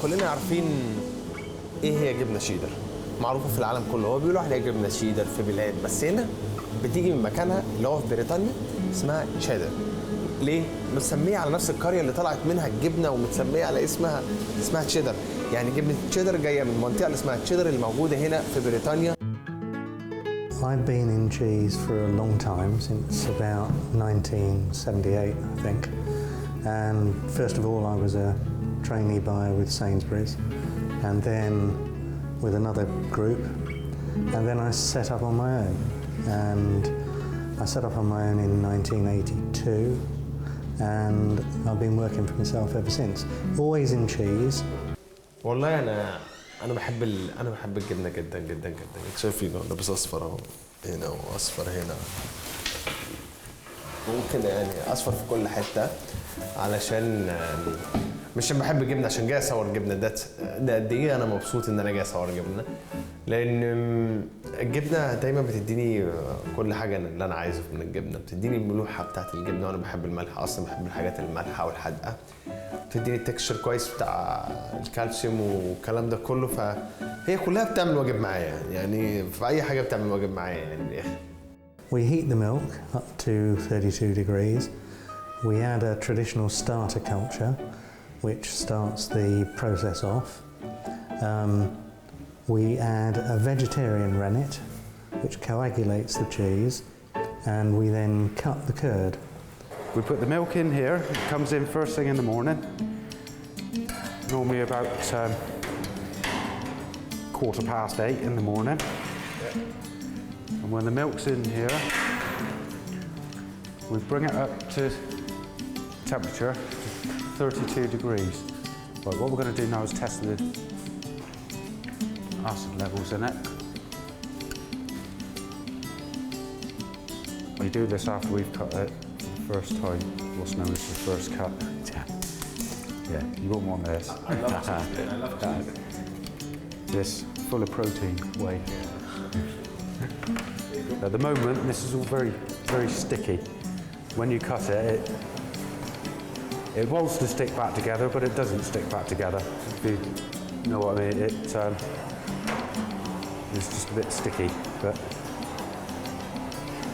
كلنا عارفين ايه هي جبنه شيدر، معروفه في العالم كله. هو بيقولوا عليها جبنه شيدر في بلاد، بس هنا بتيجي من مكانها اللي هو في بريطانيا اسمها شيدر. ليه؟ متسميه على نفس القريه اللي طلعت منها الجبنه، ومتسميه على اسمها شيدر. يعني جبنه شيدر جايه من المنطقه اللي اسمها شيدر الموجوده هنا في بريطانيا. I've been in cheese for a long time, since about 1978, I think. And first of all, I was a trainee buyer with Sainsbury's, and then with another group, and then I set up on my own. And I set up on my own in 1982, and I've been working for myself ever since. Always in cheese. والله انا بحب الجبنه جدا جدا جدا. شايفين لابس اصفر اهو هنا واصفر هنا، ممكن يعني اصفر في كل حته، علشان مش بحب الجبنه عشان جاي اصور جبنه. ده قد ايه انا مبسوط ان انا جاي اصور جبنه، لان الجبنه دايما بتديني كل حاجه اللي انا عايزه من الجبنه. بتديني الملوحه بتاعت الجبنه، وانا بحب الملح اصلا، بحب الحاجات المالحه والحادقه. بتديني التكستشر كويس بتاع الكالسيوم والكلام ده كله، فهي كلها بتعمل واجب معايا. يعني في اي حاجه بتعمل واجب معايا يعني بالاخر. We heat the milk up to 32 degrees. We add a traditional starter culture, which starts the process off. We add a vegetarian rennet, which coagulates the cheese, and we then cut the curd. We put the milk in here. It comes in first thing in the morning, normally about 8:15 in the morning. And when the milk's in here, we bring it up to temperature, 32 degrees. Right, what we're going to do now is test the acid levels in it. We do this after we've cut it for the first time, what's known as the first cut. Yeah, you won't want this. I love cheese. This full of protein whey. At the moment, this is all very, very sticky. When you cut it, it wants to stick back together, but it doesn't stick back together. If you know what I mean, it's just a bit sticky, but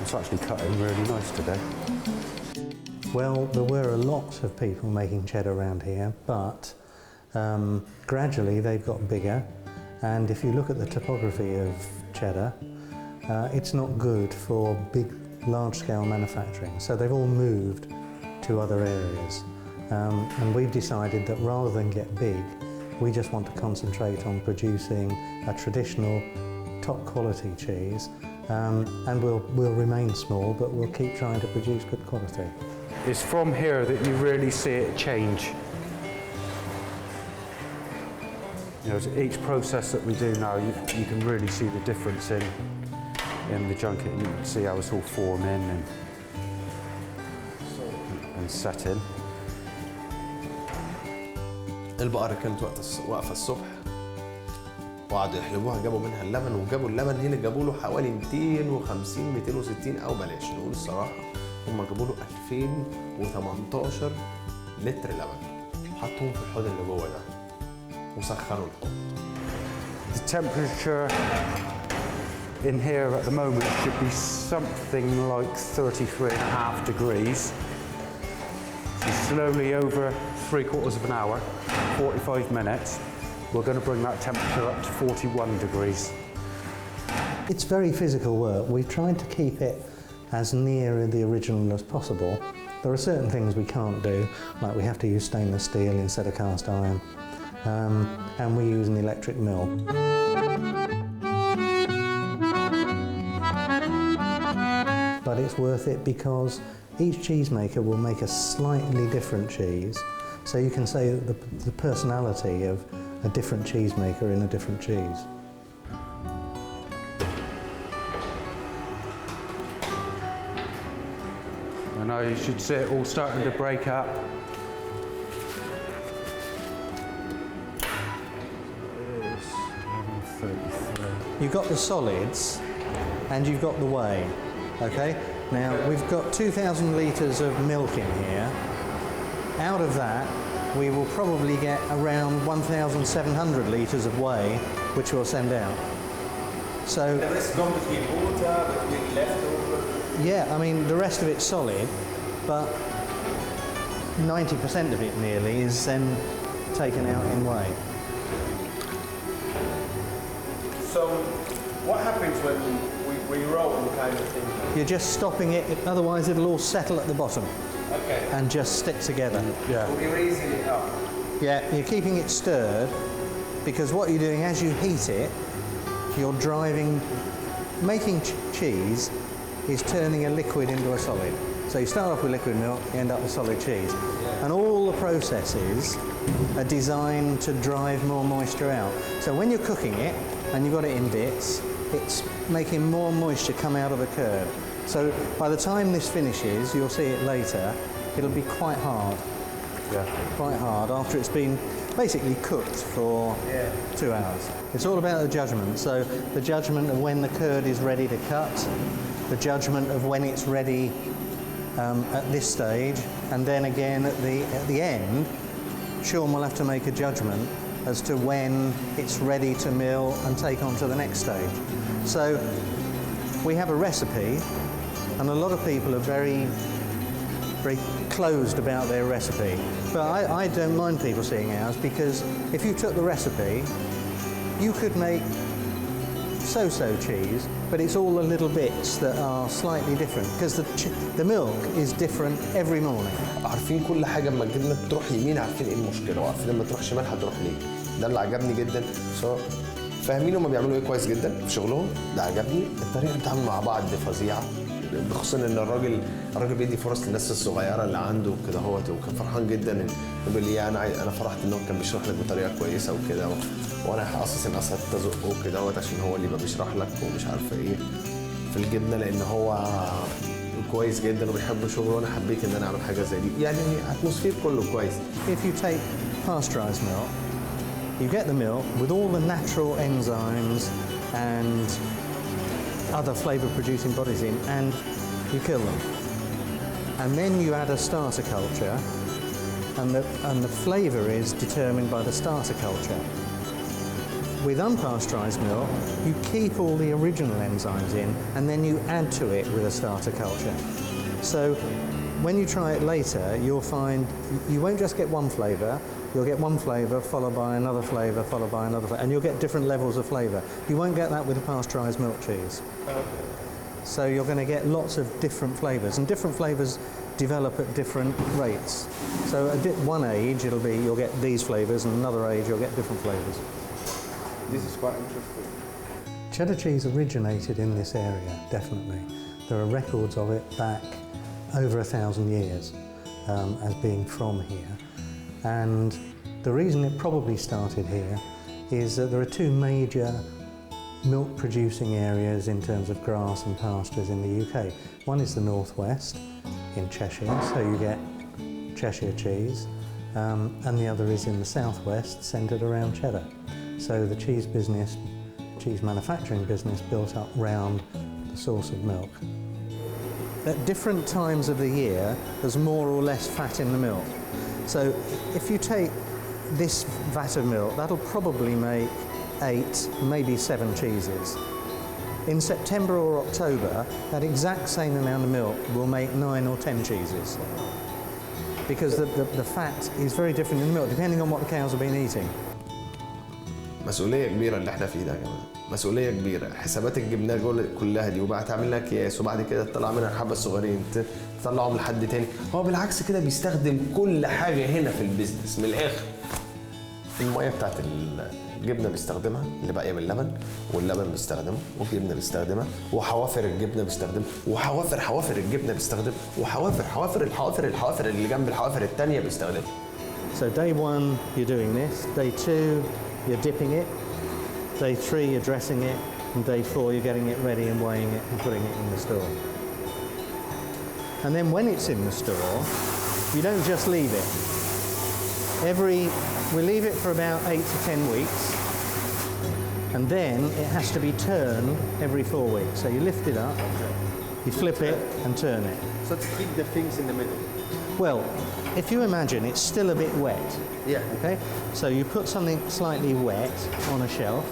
it's actually cutting really nice today. Well, there were a lot of people making cheddar around here, but gradually they've got bigger. And if you look at the topography of cheddar, it's not good for big, large-scale manufacturing. So they've all moved to other areas. And we've decided that rather than get big, we just want to concentrate on producing a traditional, top-quality cheese. And we'll remain small, but we'll keep trying to produce good quality. It's from here that you really see it change. You know, each process that we do now, you can really see the difference in the junket. You can see how it's all forming and setting. البقرة كانت واقفة الصبح وقعدوا يحلبوها، جابوا منها اللبن، وجابوا اللبن هنا جابوا له حوالي 250 260 او بلاش نقول الصراحة، هم جابوا له 2018 لتر لبن، حطوهم في الحوض اللي جوه ده وسخنوا الحوض. The temperature in here at the moment should be something like 33.5 degrees. So slowly over 3/4 of an hour, 45 minutes, we're going to bring that temperature up to 41 degrees. It's very physical work. We've tried to keep it as near the original as possible. There are certain things we can't do, like we have to use stainless steel instead of cast iron, and we use an electric mill. But it's worth it because each cheesemaker will make a slightly different cheese, so you can say that the personality of a different cheesemaker in a different cheese. And now you should see it all starting to break up. You've got the solids and you've got the whey, okay? Now we've got 2,000 litres of milk in here. Out of that, we will probably get around 1,700 litres of whey, which we'll send out. So the rest gone between water, between leftover. yeah, I mean the rest of it's solid, but 90% of it nearly is then taken out in whey. So what happens when we roll kind of thing? You're just stopping it, otherwise it'll all settle at the bottom Okay. and just stick together. So we're raising it up. Yeah, you're keeping it stirred because what you're doing as you heat it, you're driving, making cheese is turning a liquid into a solid. So you start off with liquid milk, you end up with solid cheese. And all the processes are designed to drive more moisture out. So when you're cooking it and you've got it in bits, it's making more moisture come out of the curd. So by the time this finishes, you'll see it later, it'll be quite hard. Yeah. Quite hard after it's been basically cooked for 2 hours. It's all about the judgment. So the judgment of when the curd is ready to cut, the judgment of when it's ready at this stage, and then again at the end, Sean will have to make a judgment as to when it's ready to mill and take on to the next stage. So we have a recipe, and a lot of people are very closed about their recipe. But I don't mind people seeing ours, because if you took the recipe, you could make so-so cheese, but it's all the little bits that are slightly different, because the milk is different every morning. عارفين كل حاجه اما الجبنه تروح يمين عارفين ايه المشكله، وعارفين لما تروح شمال هتروح ليه. ده اللي عجبني جدا. فاهمين هم بيعملوا ايه كويس جدا في شغلهم. ده عجبني الطريقه بتاعهم مع بعض فظيعه، بخصوصا ان الراجل بيدي فرص للناس الصغيره اللي عنده كده هوت، وكان فرحان جدا بيقول لي انا فرحت ان هو كان بيشرح لك بطريقه كويسه وكده، وانا اساسا ازقه كده هوت عشان هو اللي يبقى بيشرح لك ومش عارفه ايه في الجبنه، لان هو كويس جدا وبيحب شغله، وانا حبيت ان انا اعمل حاجه زي دي. يعني اتموسفير كله كويس. If you take pasteurized milk, you get the milk with all the natural enzymes and other flavor producing bodies in, and you kill them. And then you add a starter culture, and the flavor is determined by the starter culture. With unpasteurized milk, you keep all the original enzymes in, and then you add to it with a starter culture. So when you try it later, you'll find you won't just get one flavor, you'll get one flavor followed by another flavor, followed by another flavor, and you'll get different levels of flavor. You won't get that with a pasteurized milk cheese. So you're going to get lots of different flavors, and different flavors develop at different rates. So at one age you'll get these flavors, and another age you'll get different flavors. This is quite interesting. Cheddar cheese originated in this area, definitely. There are records of it back over 1,000 years as being from here. And the reason it probably started here is that there are two major milk producing areas in terms of grass and pastures in the UK. One is the northwest in Cheshire, so you get Cheshire cheese, and the other is in the southwest, centred around Cheddar. So the cheese manufacturing business built up round the source of milk. At different times of the year, there's more or less fat in the milk. So if you take this vat of milk, that'll probably make 8, maybe 7 cheeses. In September or October, that exact same amount of milk will make 9 or 10 cheeses. Because the fat is very different in the milk, depending on what the cows have been eating. مسؤوليه كبيره اللي احنا فيه ده يا جماعه، مسؤوليه كبيره. حسابات الجبنه كلها دي، وبقى تعمل لك اكياس، وبعد كده تطلع منها الحبه الصغيرين تطلعهم لحد تاني. هو بالعكس كده بيستخدم كل حاجه هنا في البيزنس من الاخر. الميه بتاعت الجبنه بيستخدمها اللي باقيه من اللبن، واللبن بيستخدمه، والجبنه بيستخدمها، وحوافر الجبنه بيستخدمها، وحوافر الجبنه بيستخدمها، الحوافر اللي جنب الحوافر الثانيه بيستخدمها. So day 1 you're doing this, day 2 you're dipping it, day 3 you're dressing it, and day 4 you're getting it ready and weighing it and putting it in the store. And then when it's in the store, you don't just leave it. We leave it for about 8 to 10 weeks, and then it has to be turned every 4 weeks. So you lift it up, you flip it and turn it. So to keep the things in the middle. Well, if you imagine, it's still a bit wet. Yeah. Okay? So you put something slightly wet on a shelf,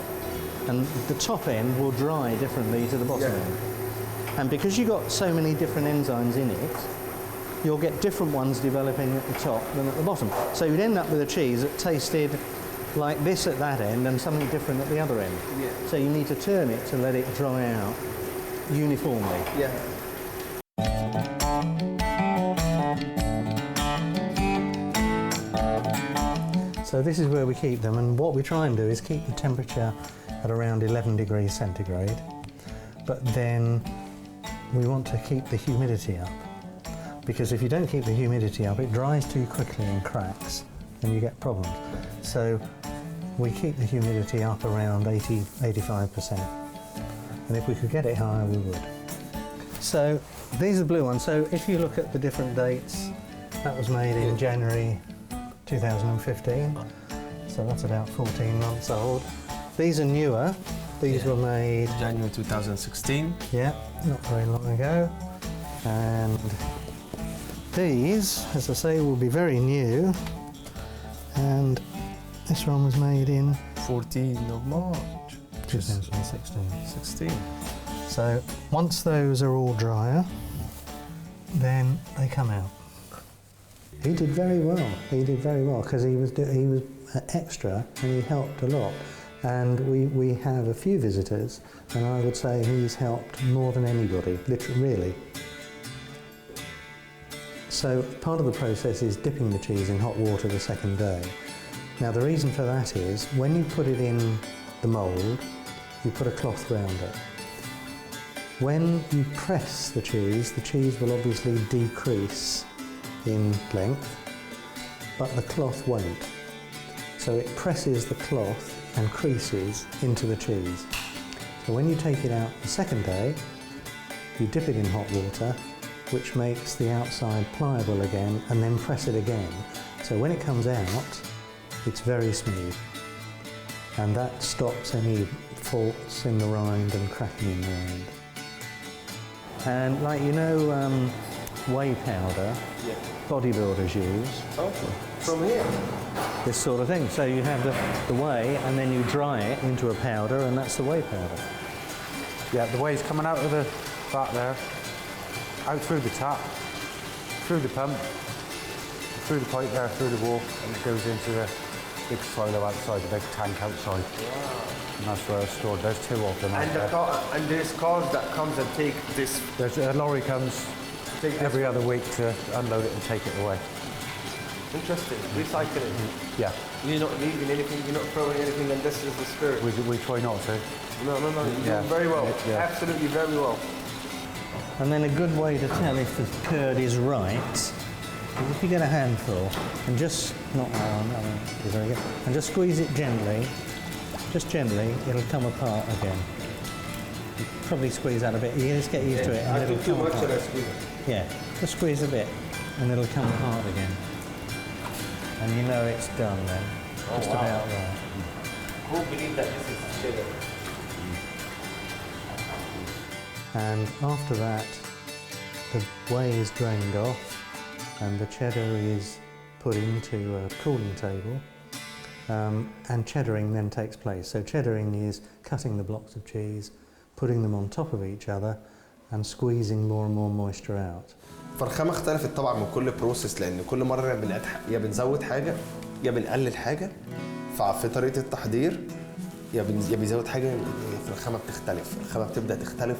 and the top end will dry differently to the bottom Yeah. end. And because you've got so many different enzymes in it, you'll get different ones developing at the top than at the bottom. So you'd end up with a cheese that tasted like this at that end and something different at the other end. Yeah. So you need to turn it to let it dry out uniformly. Yeah. So this is where we keep them, and what we try and do is keep the temperature at around 11 degrees centigrade, but then we want to keep the humidity up, because if you don't keep the humidity up, it dries too quickly and cracks, and you get problems. So we keep the humidity up around 85%, and if we could get it higher, we would. So these are the blue ones. So if you look at the different dates, that was made in January 2015, so that's about 14 months old. These are newer. These were made January 2016. yeah, not very long ago. And these, as I say, will be very new. And this one was made in 14th of March. 2016. 16. So once those are all drier, then they come out. He did very well. He did very well because he was extra and he helped a lot. And we have a few visitors, and I would say he's helped more than anybody, literally, really. So part of the process is dipping the cheese in hot water the second day. Now the reason for that is when you put it in the mould, you put a cloth round it. When you press the cheese will obviously decrease in length, but the cloth won't. So it presses the cloth and creases into the cheese. So when you take it out the second day, you dip it in hot water, which makes the outside pliable again, and then press it again. So when it comes out, it's very smooth. And that stops any faults in the rind and cracking in the rind. And like, you know, whey powder, bodybuilders use. Okay. From here. This sort of thing. So you have the whey and then you dry it into a powder, and that's the whey powder. Yeah, the whey's coming out of the vat there, out through the tap, through the pump, through the pipe there, through the wall, and it goes into the big silo outside, the big tank outside. Wow. And that's where it's stored. There's two of them out there. And there's cars that comes and take this. There's a lorry comes every other week to unload it and take it away. Interesting. Recycling. Yeah. You're not leaving anything, you're not throwing anything, and this is the spirit. We try not to. No, you're doing very well. Yeah. Absolutely very well. And then a good way to tell if the curd is right is if you get a handful and just, not that one, is very good, and just squeeze it gently, just gently, it'll come apart again. You probably squeeze that a bit, you just get used to it and it'll come apart. Yeah, just squeeze a bit and it'll come apart again. And you know it's done then, just about right. Who believe that this is Sheider? And after that, the whey is drained off and the cheddar is put into a cooling table, and cheddaring then takes place. So cheddaring is cutting the blocks of cheese, putting them on top of each other and squeezing more and more moisture out. فالخامة اختلفت طبعا من كل بروسيس، لأن كل مرة يا بنزود حاجة يا بنقلل حاجة، ففي طريقة التحضير يا بيزود حاجة في الخامة بتختلف، الخامة بتبدأ تختلف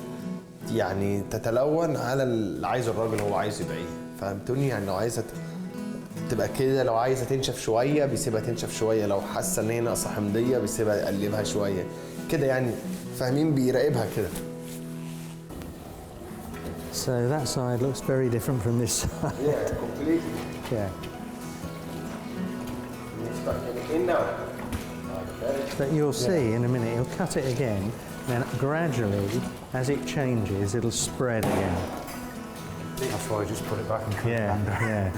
يعني تتلون على اللي عايزه الراجل هو عايز يبقى ايه، فهمتوني؟ يعني لو عايزة تبقى كده، لو عايزة تنشف شوية بيسيبها تنشف شوية، لو حاسة ان هي ناقصة حمضية بيسيبها يقلبها شوية كده، يعني فاهمين؟ بيراقبها كده. So that side looks very different from this side. Yeah, completely. Yeah. In now. But you'll see in a minute, he'll cut it again, then gradually, as it changes, it'll spread again. That's why I just put it back and cut it under. Yeah.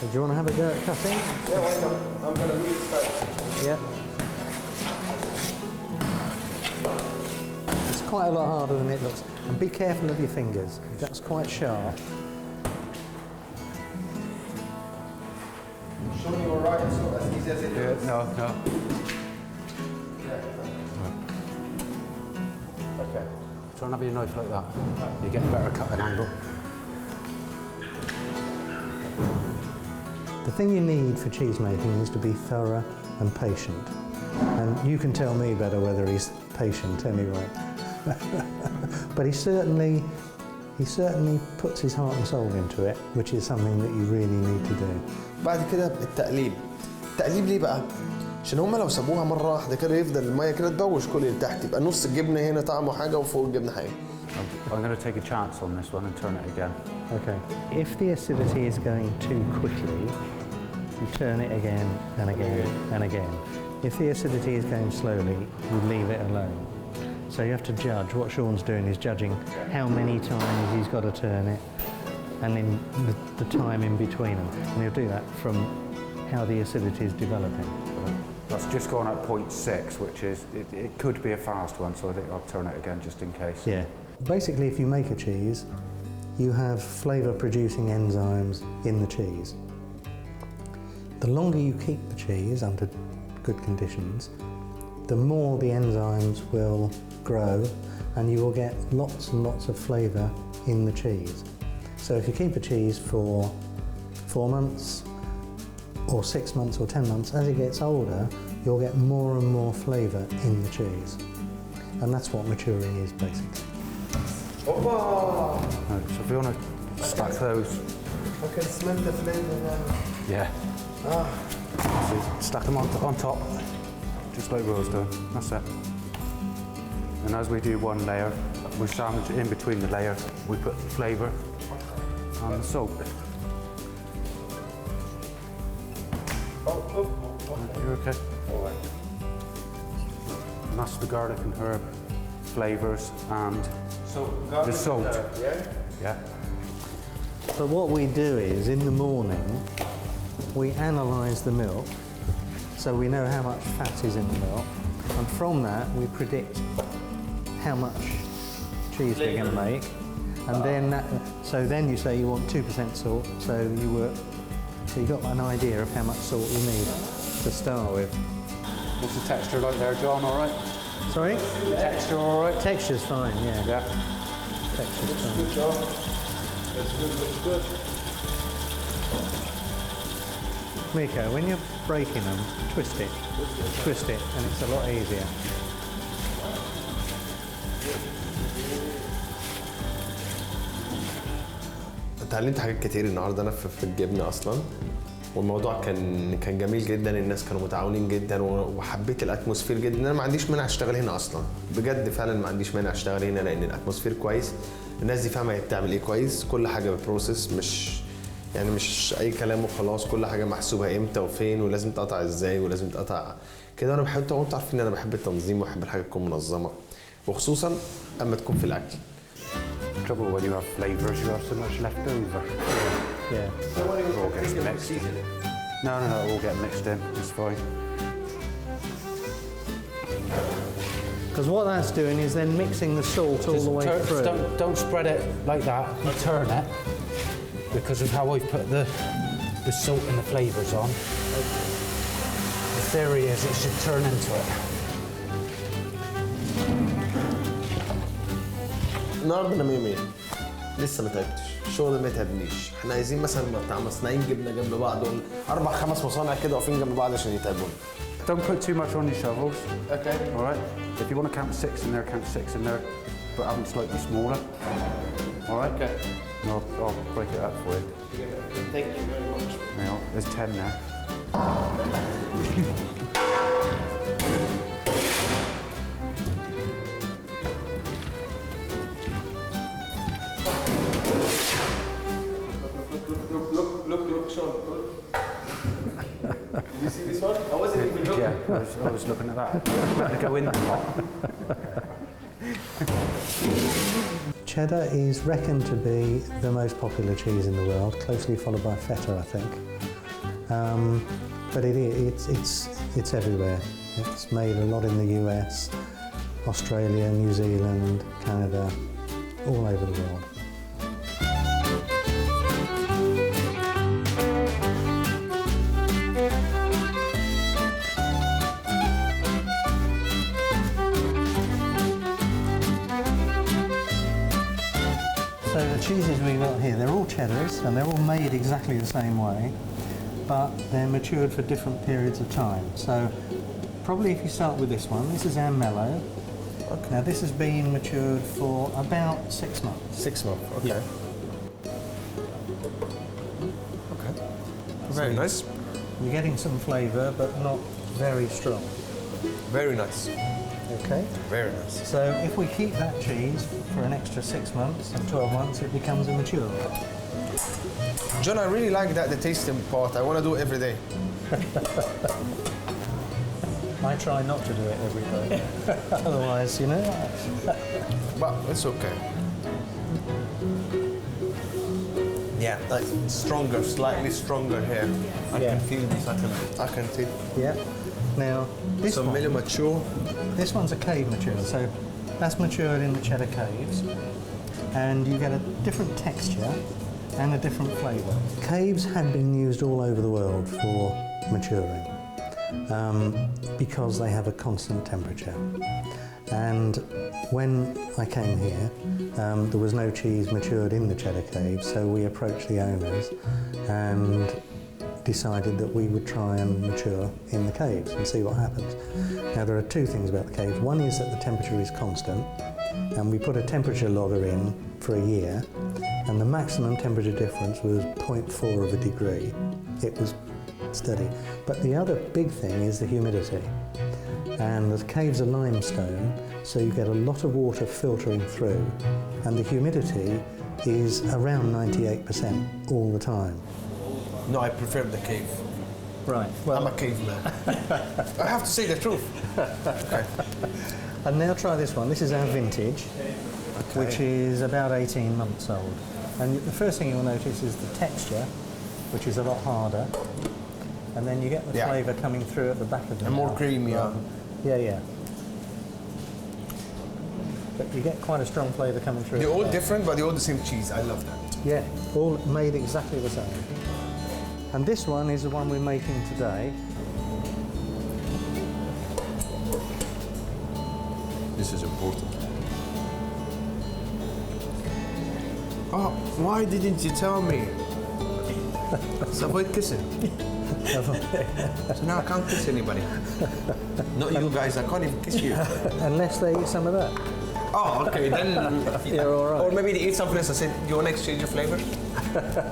Do you want to have a go at cutting? Yeah, why not? I'm gonna leave it first. Yeah. It's quite a lot harder than it looks. And be careful of your fingers. That's quite sharp. Show me all right, so as easy as it is. No. Okay. Try and have your knife like that. You get a better cutting angle. The thing you need for cheese making is to be thorough and patient. And you can tell me better whether he's patient anyway. But he certainly puts his heart and soul into it, which is something that you really need to do. بعد كده التقليب. التقليب ليه بقى؟ عشان هما لو سابوها مرة واحدة كده يفضل المية كده تبوش كل اللي تحت، يبقى نص الجبنة هنا طعمه حاجة وفوق الجبنة حاجة. I'm going to take a chance on this one and turn it again. Okay. If the acidity is going too quickly, you turn it again and again and again. If the acidity is going slowly, you leave it alone. So you have to judge. What Sean's doing is judging how many times he's got to turn it and then the time in between them. And he'll do that from how the acidity is developing. That's just gone at 0.6, which is, it could be a fast one, so I think I'll turn it again just in case. Yeah. Basically, if you make a cheese, you have flavour producing enzymes in the cheese. The longer you keep the cheese under good conditions, the more the enzymes will grow and you will get lots and lots of flavour in the cheese. So if you keep a cheese for 4 months or 6 months or 10 months, as it gets older, you'll get more and more flavour in the cheese. And that's what maturing is basically. Opa! Right, so if you want to stack those. I can smell the flavor now. Yeah. So stack them on top, just like Rose done. That's it. And as we do one layer, we sandwich it in between the layers. We put the flavour and the salt. You're okay. All right. And that's the garlic and herb flavours and the salt. Yeah. But what we do is, in the morning, we analyse the milk, so we know how much fat is in the milk, and from that we predict how much cheese we're going to make, and then you say you want 2% salt, so you've got an idea of how much salt you need to start with. What's the texture like there, John? All right? Sorry? The texture all right? Texture's fine, yeah. Yeah. Texture's fine. Good job. That's good, looks good. Miko, when you're breaking them, twist it, and it's a lot easier. اتعلمت حاجات كتير النهارده انا في الجبنه اصلا، والموضوع كان جميل جدا. الناس كانوا متعاونين جدا وحبيت الاتموسفير جدا. انا ما عنديش مانع اشتغل هنا اصلا، بجد فعلا ما عنديش مانع اشتغل هنا لان الاتموسفير كويس، الناس دي فاهمه هي بتعمل ايه كويس، كل حاجه ببروسيس، مش اي كلام وخلاص، كل حاجه محسوبه امتى وفين ولازم تقطع ازاي ولازم تقطع كده. انا بحب، انتوا عارفين ان انا بحب التنظيم وبحب الحاجه تكون منظمه، وخصوصا اما تكون في الاكل. Trouble when you have flavours, you have so much left over. Yeah. So what It all gets mixed. No, it all get mixed in. It's fine. Because what that's doing is then mixing the salt all the way through. Don't spread it like that. You turn it because of how I've put the salt and the flavours on. The theory is it should turn into it. النهارده انا 100 لسه ما تعبتش، الشغل ما تعبنيش. احنا عايزين مثلا بتاع مصنعين جبنه جنب بعض، 4-5 مصانع كده واقفين جنب بعض عشان يتعبونا. Don't put too much on your shovels. Okay. All right. If you want to count 6 in there, count 6 in there, but have them slightly smaller. All right. Okay. And I'll break it up for you. Thank you very much. Now, there's 10 there. Look, Sean. Did you see this one? I wasn't even looking. Yeah, I was looking at that. Let it go in the pot. Cheddar is reckoned to be the most popular cheese in the world, closely followed by feta, I think. But it's everywhere. It's made a lot in the US, Australia, New Zealand, Canada, all over the world. So the cheeses we've got here, they're all cheddars and they're all made exactly the same way, but they're matured for different periods of time. So probably if you start with this one, this is our mellow. Okay. Now this has been matured for about 6 months. 6 months, okay. Yeah. Okay. Very nice. You're getting some flavour, but not very strong. Very nice. Okay. Very nice. So if we keep that cheese for an extra 6 months and 12 months, it becomes immature. John, I really like that, the tasting part. I want to do it every day. I try not to do it every day. Otherwise, you know. But it's okay. Yeah, like stronger, slightly stronger here. I can feel this, I can feel. Yeah. Now, this So one, really mature. this one's a cave mature, so that's matured in the cheddar caves, and you get a different texture and a different flavour. Caves have been used all over the world for maturing because they have a constant temperature. And when I came here, there was no cheese matured in the cheddar caves, so we approached the owners and decided that we would try and mature in the caves and see what happens. Now there are two things about the caves. One is that the temperature is constant, and we put a temperature logger in for a year, and the maximum temperature difference was 0.4 of a degree. It was steady. But the other big thing is the humidity. And the caves are limestone, so you get a lot of water filtering through, and the humidity is around 98% all the time. No, I prefer the cave. Right. I'm a caveman. I have to say the truth. Okay. And now try this one. This is our vintage, which is about 18 months old. And the first thing you'll notice is the texture, which is a lot harder. And then you get the flavour coming through at the back of the And more mouth. creamy. Yeah. But you get quite a strong flavour coming through. They're all different, but they're all the same cheese. I love that. Yeah, all made exactly the same. And this one is the one we're making today. This is important. Oh, why didn't you tell me? So avoid kissing. So now I can't kiss anybody. Not you guys, I can't even kiss you. Unless they eat some of that. Oh, okay, then... You're all right. Or maybe they eat something else. I said, do you want to exchange your flavour?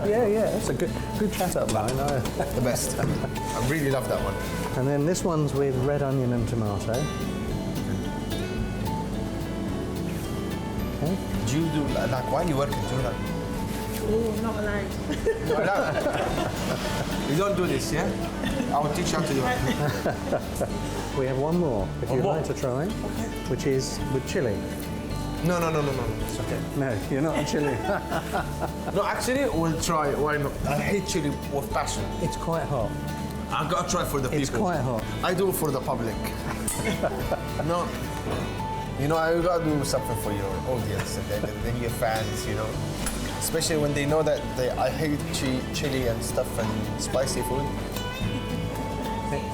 Yeah, that's a good chat-up line. The best. I really love that one. And then this one's with red onion and tomato. Okay. Do you do, like, while you work, do you like... Oh, not allowed. You don't do this, yeah? I will teach you how to do it. We have one more, if you'd like to try, which is with chilli. No. It's okay. No, you're not a chilli. No, actually, we'll try. Why not? I hate chili with passion. It's quite hot. I gotta try for the people. It's quite hot. I do it for the public. No. You know, I gotta do something for your audience and your fans, you know. Especially when they know that I hate chili and stuff and spicy food.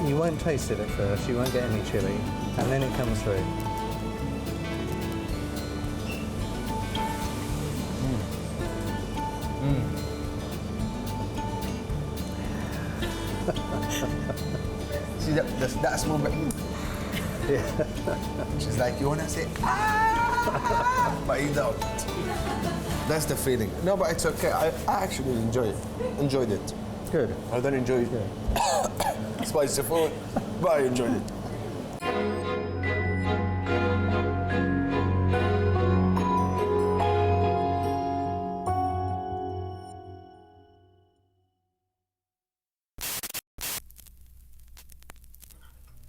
You won't taste it at first, you won't get any chili, and then it comes through. See that small bit? Yeah. She's like, you wanna say, ah, but you don't. That's the feeling. No, but it's okay. I actually enjoyed it. Good. I don't enjoy spicy food, but I enjoyed it.